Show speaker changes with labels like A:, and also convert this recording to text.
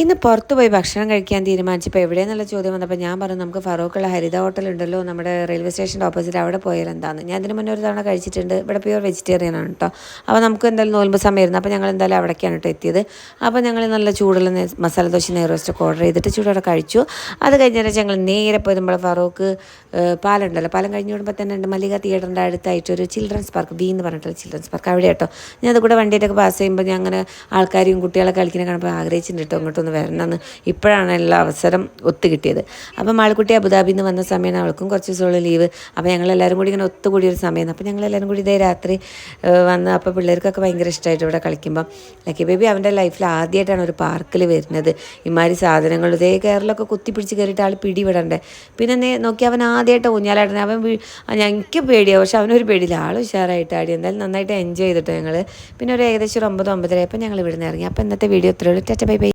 A: ഇന്ന് പുറത്ത് പോയി ഭക്ഷണം കഴിക്കാൻ തീരുമാനിച്ചപ്പോൾ എവിടെയെന്നുള്ള ചോദ്യം വന്നപ്പോൾ ഞാൻ പറഞ്ഞു നമുക്ക് ഫറൂഖുള്ള ഹരിത ഹോട്ടൽ ഉണ്ടല്ലോ നമ്മുടെ റെയിൽവേ സ്റ്റേഷൻ്റെ ഓപ്പോസിറ്റ് അവിടെ പോയാൽ എന്താന്ന്. ഞാൻ ഇതിന് മുന്നേ ഒരു തവണ കഴിച്ചിട്ടുണ്ട്. ഇവിടെ പ്യൂർ വെജിറ്റേറിയൻ ആണ് കേട്ടോ. അപ്പോൾ നമുക്ക് എന്തായാലും നോൽമ്പ് സമയമായിരുന്നു. അപ്പോൾ ഞങ്ങൾ എന്തായാലും അവിടേക്കാണ് കേട്ടോ എത്തിയത്. അപ്പോൾ ഞങ്ങൾ നല്ല ചൂടുള്ള മസാല ദോശ നെയ്റോസ്റ്റൊക്കെ ഓർഡർ ചെയ്തിട്ട് ചൂടോടെ കഴിച്ചു. അത് കഴിഞ്ഞാൽ ഞങ്ങൾ നേരെ പോയി നമ്മൾ ഫറൂഖ് പാലമുണ്ടല്ലോ, പാലം കഴിഞ്ഞ് വിടുമ്പോൾ തന്നെ ഉണ്ട് മല്ലിക തിയേറ്ററിൻ്റെ അടുത്തായിട്ടൊരു ചിൽഡ്രൻസ് പാർക്ക്, ബി എന്ന് പറഞ്ഞിട്ടുള്ള ചിൽഡ്രൻസ് പാർക്ക് അവിടെ കേട്ടോ. ഞാൻ അതുകൂടെ വണ്ടിയിട്ടൊക്കെ പാസ് ചെയ്യുമ്പോൾ ഞാൻ അങ്ങനെ ആൾക്കാരും കുട്ടികളൊക്കെ കളിക്കുന്ന കാണുമ്പോൾ ആഗ്രഹിച്ചിട്ടുണ്ട് കേട്ടോ അങ്ങോട്ട് വരണമെന്ന്. ഇപ്പോഴാണ് എല്ലാ അവസരം ഒത്തു കിട്ടിയത്. അപ്പം മാൾക്കുട്ടി അബുദാബിയിൽ നിന്ന് വന്ന സമയമാണ്, അവൾക്കും കുറച്ച് ദിവസമുള്ള ലീവ്. അപ്പോൾ ഞങ്ങളെല്ലാവരും കൂടി ഇങ്ങനെ ഒത്തുകൂടിയൊരു സമയമാണ്. അപ്പോൾ ഞങ്ങളെല്ലാവരും കൂടി ഇതേ രാത്രി വന്ന് അപ്പോൾ പിള്ളേർക്കൊക്കെ ഭയങ്കര ഇഷ്ടമായിട്ട് ഇവിടെ കളിക്കുമ്പം ലക്കി ബേബി അവൻ്റെ ലൈഫിൽ ആദ്യമായിട്ടാണ് ഒരു പാർക്കിൽ വരുന്നത്. ഇമാതിരി സാധനങ്ങൾ ഇതേ കയറിലൊക്കെ കുത്തിപ്പിടിച്ച് കയറിയിട്ട് ആൾ പിടിവിടണ്ടേ. പിന്നെ നോക്കി അവൻ ആദ്യമായിട്ട് ഊഞ്ഞാലാടണേ. എനിക്ക് പേടിയാണ്, പക്ഷെ അവനൊരു പേടിയില്ല. ആൾ ഉഷാറായിട്ട് ആടി. എന്തായാലും നന്നായിട്ട് എൻജോയ് ചെയ്തിട്ടോ ഞങ്ങൾ. പിന്നെ ഒരു ഏകദേശം ഒരു 9-9:30 ആയപ്പോൾ ഞങ്ങൾ ഇവിടെ നിന്ന് ഇറങ്ങി. അപ്പോൾ ഇന്നത്തെ വീഡിയോ ഇത്രയുള്ളൂ. Tata bye by.